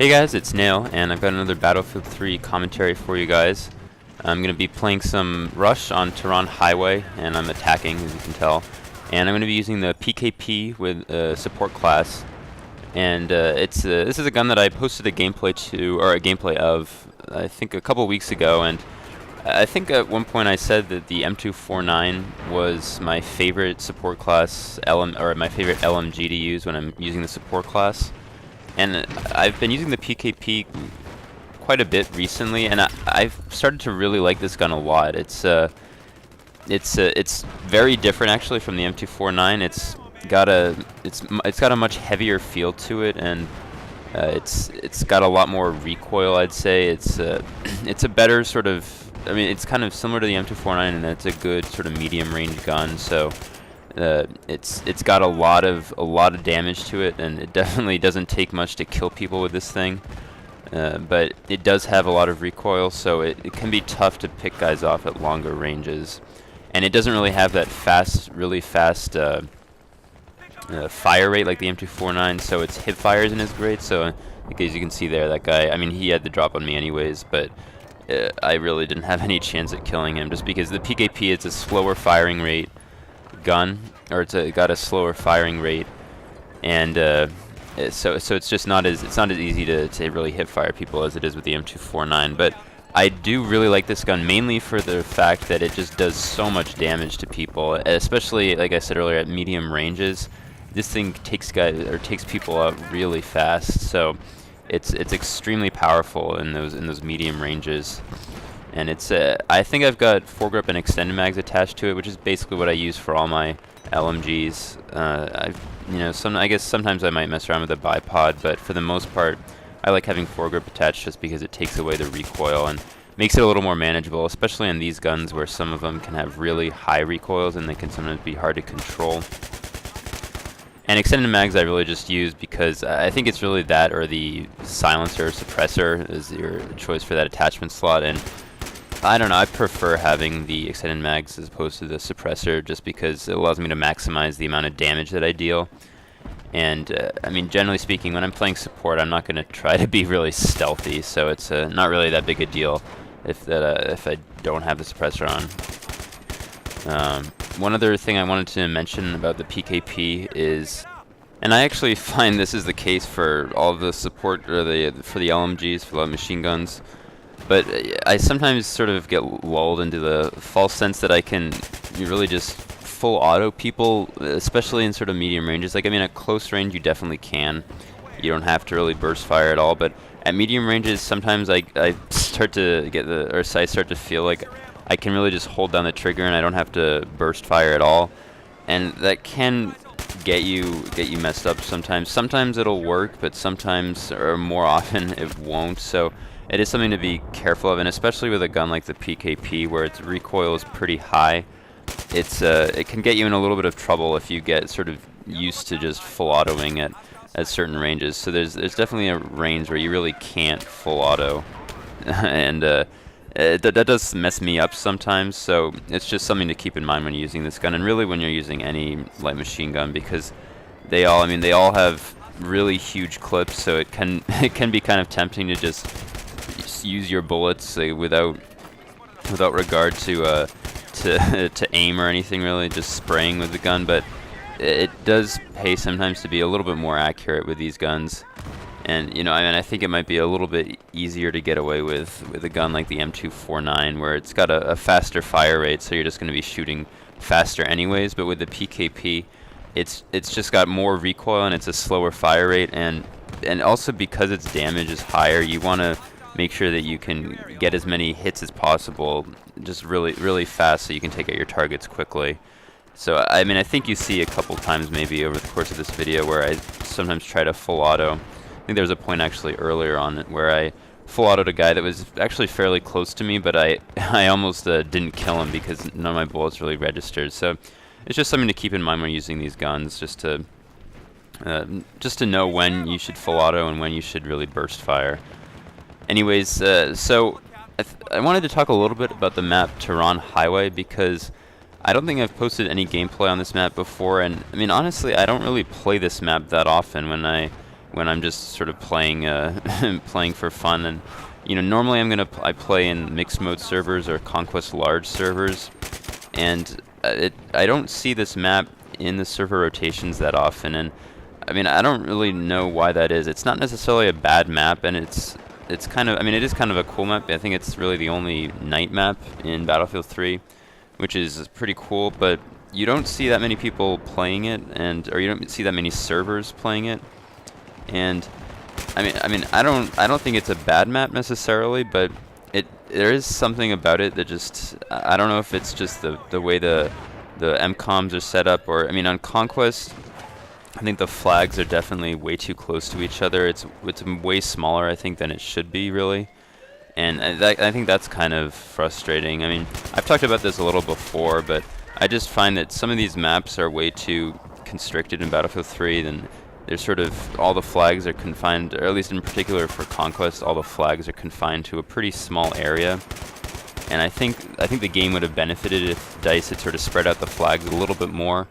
Hey guys, it's Nail, and I've got another Battlefield 3 commentary for you guys. I'm going to be playing some Rush on Tehran Highway, and I'm attacking, as you can tell. And I'm going to be using the PKP with support class. And this is a gun that I posted a gameplay of, I think a couple weeks ago. And I think at one point I said that the M249 was my favorite support class, my favorite LMG to use when I'm using the support class. And I've been using the PKP quite a bit recently, and I've started to really like this gun a lot. It's very different actually from the M249. It's got a much heavier feel to it, and it's got a lot more recoil. I'd say it's a better sort of. I mean, it's kind of similar to the M249, and it's a good sort of medium range gun. So. It's got a lot of damage to it, and it definitely doesn't take much to kill people with this thing. But it does have a lot of recoil, so it can be tough to pick guys off at longer ranges. And it doesn't really have that really fast fire rate like the M249, so its hip fire isn't as great. So as you can see there, that guy, I mean, he had the drop on me anyways, but I really didn't have any chance at killing him just because the PKP is a slower firing rate gun, or it's got a slower firing rate, and so it's just not as easy to really hip fire people as it is with the M249. But I do really like this gun mainly for the fact that it just does so much damage to people, especially like I said earlier at medium ranges. This thing takes people out really fast, so it's extremely powerful in those medium ranges. And it's I think I've got foregrip and extended mags attached to it, which is basically what I use for all my LMGs. I guess sometimes I might mess around with a bipod, but for the most part, I like having foregrip attached just because it takes away the recoil and makes it a little more manageable, especially in these guns where some of them can have really high recoils and they can sometimes be hard to control. And extended mags I really just use because I think it's really that or the silencer or suppressor is your choice for that attachment slot. And I don't know, I prefer having the extended mags as opposed to the suppressor just because it allows me to maximize the amount of damage that I deal. And I mean, generally speaking, when I'm playing support, I'm not going to try to be really stealthy, so it's not really that big a deal if I don't have the suppressor on. One other thing I wanted to mention about the PKP is, and I actually find this is the case for all of the support, or for the LMGs, for the machine guns, but I sometimes sort of get lulled into the false sense that I can really just full auto people, especially in sort of medium ranges. Like, I mean, at close range you definitely can. You don't have to really burst fire at all, but at medium ranges sometimes I start to get I start to feel like I can really just hold down the trigger and I don't have to burst fire at all. And that can get you messed up sometimes. Sometimes it'll work, but sometimes, or more often, it won't. So it is something to be careful of, and especially with a gun like the PKP where its recoil is pretty high, it can get you in a little bit of trouble if you get sort of used to just full autoing at certain ranges. So there's definitely a range where you really can't full auto, and that does mess me up sometimes. So it's just something to keep in mind when you're using this gun, and really when you're using any light machine gun, because they all have really huge clips, so it can be kind of tempting to just use your bullets without regard to aim or anything, really, just spraying with the gun. But it does pay sometimes to be a little bit more accurate with these guns. And I mean, I think it might be a little bit easier to get away with a gun like the M249, where it's got a faster fire rate, so you're just going to be shooting faster anyways. But with the PKP, it's just got more recoil and it's a slower fire rate, and also because its damage is higher, you want to make sure that you can get as many hits as possible just really fast so you can take out your targets quickly. So I mean, I think you see a couple times maybe over the course of this video where I sometimes try to full auto. I think there was a point actually earlier on it where I full autoed a guy that was actually fairly close to me, but I almost didn't kill him because none of my bullets really registered. So it's just something to keep in mind when using these guns, just to know when you should full auto and when you should really burst fire. Anyways, so I wanted to talk a little bit about the map Tehran Highway, because I don't think I've posted any gameplay on this map before, and I mean, honestly, I don't really play this map that often. When I when I'm just sort of playing playing for fun. And normally I play in mixed mode servers or Conquest large servers, and I don't see this map in the server rotations that often. And I mean, I don't really know why that is. It's not necessarily a bad map, and it's kind of, I mean, it is kind of a cool map. I think it's really the only night map in Battlefield 3, which is pretty cool, but you don't see that many people playing it, or you don't see that many servers playing it. And I don't think it's a bad map necessarily, but there is something about it that just, I don't know if it's just the way the MCOMs are set up, or I mean, on Conquest, I think the flags are definitely way too close to each other. It's way smaller, I think, than it should be, really. And I think that's kind of frustrating. I mean, I've talked about this a little before, but I just find that some of these maps are way too constricted in Battlefield 3. Then there's sort of, all the flags are confined, or at least in particular for Conquest, all the flags are confined to a pretty small area. And I think the game would have benefited if DICE had sort of spread out the flags a little bit more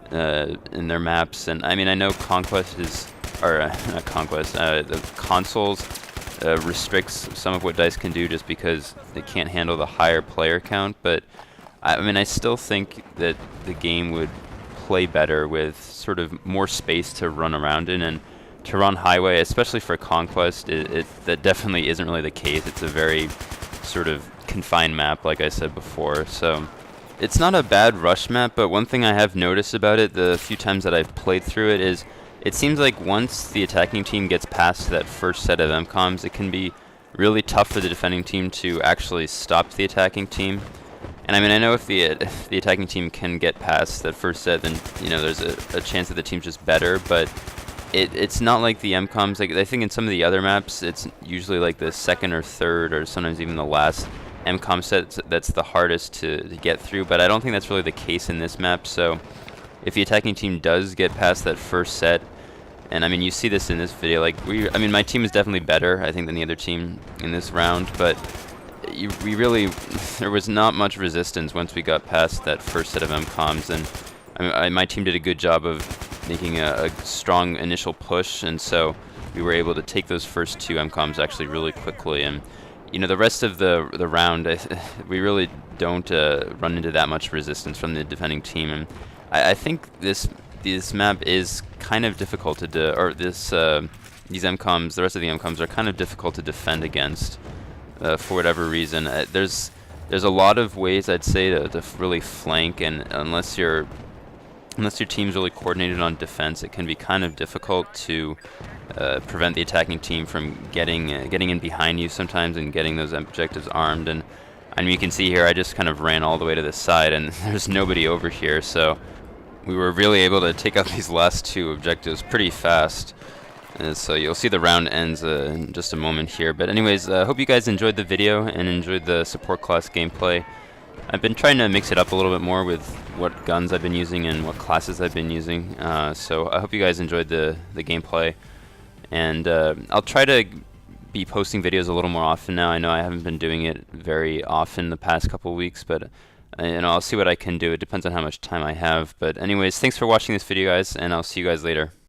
in their maps. And I mean, I know Conquest is, or not Conquest, the consoles restricts some of what DICE can do just because they can't handle the higher player count. But I mean, I still think that the game would play better with sort of more space to run around in. And Tehran Highway, especially for Conquest, that definitely isn't really the case. It's a very sort of confined map, like I said before. So it's not a bad rush map, but one thing I have noticed about it the few times that I've played through it is it seems like once the attacking team gets past that first set of MCOMs, it can be really tough for the defending team to actually stop the attacking team. And I mean, I know if the attacking team can get past that first set, then there's a chance that the team's just better. But it's not like the MCOMs. Like, I think in some of the other maps, it's usually like the second or third, or sometimes even the last MCOM set that's the hardest to get through. But I don't think that's really the case in this map. So if the attacking team does get past that first set, and I mean, you see this in this video, like I mean, my team is definitely better, I think, than the other team in this round, but we really, there was not much resistance once we got past that first set of MCOMs. And I mean, my team did a good job of making a strong initial push, and so we were able to take those first two MCOMs actually really quickly. And the rest of the round, we really don't run into that much resistance from the defending team. And I think this map is kind of difficult to do, or these MCOMs, the rest of the MCOMs are kind of difficult to defend against for whatever reason. There's a lot of ways, I'd say, to really flank, and unless your team's really coordinated on defense, it can be kind of difficult to prevent the attacking team from getting in behind you sometimes and getting those objectives armed. And I mean, you can see here, I just kind of ran all the way to the side, and there's nobody over here, so we were really able to take out these last two objectives pretty fast. And so you'll see the round ends in just a moment here. But anyways, I hope you guys enjoyed the video and enjoyed the support class gameplay. I've been trying to mix it up a little bit more with what guns I've been using and what classes I've been using. So I hope you guys enjoyed the gameplay. And I'll try to be posting videos a little more often now. I know I haven't been doing it very often the past couple weeks, but I'll see what I can do. It depends on how much time I have. But anyways, thanks for watching this video, guys, and I'll see you guys later.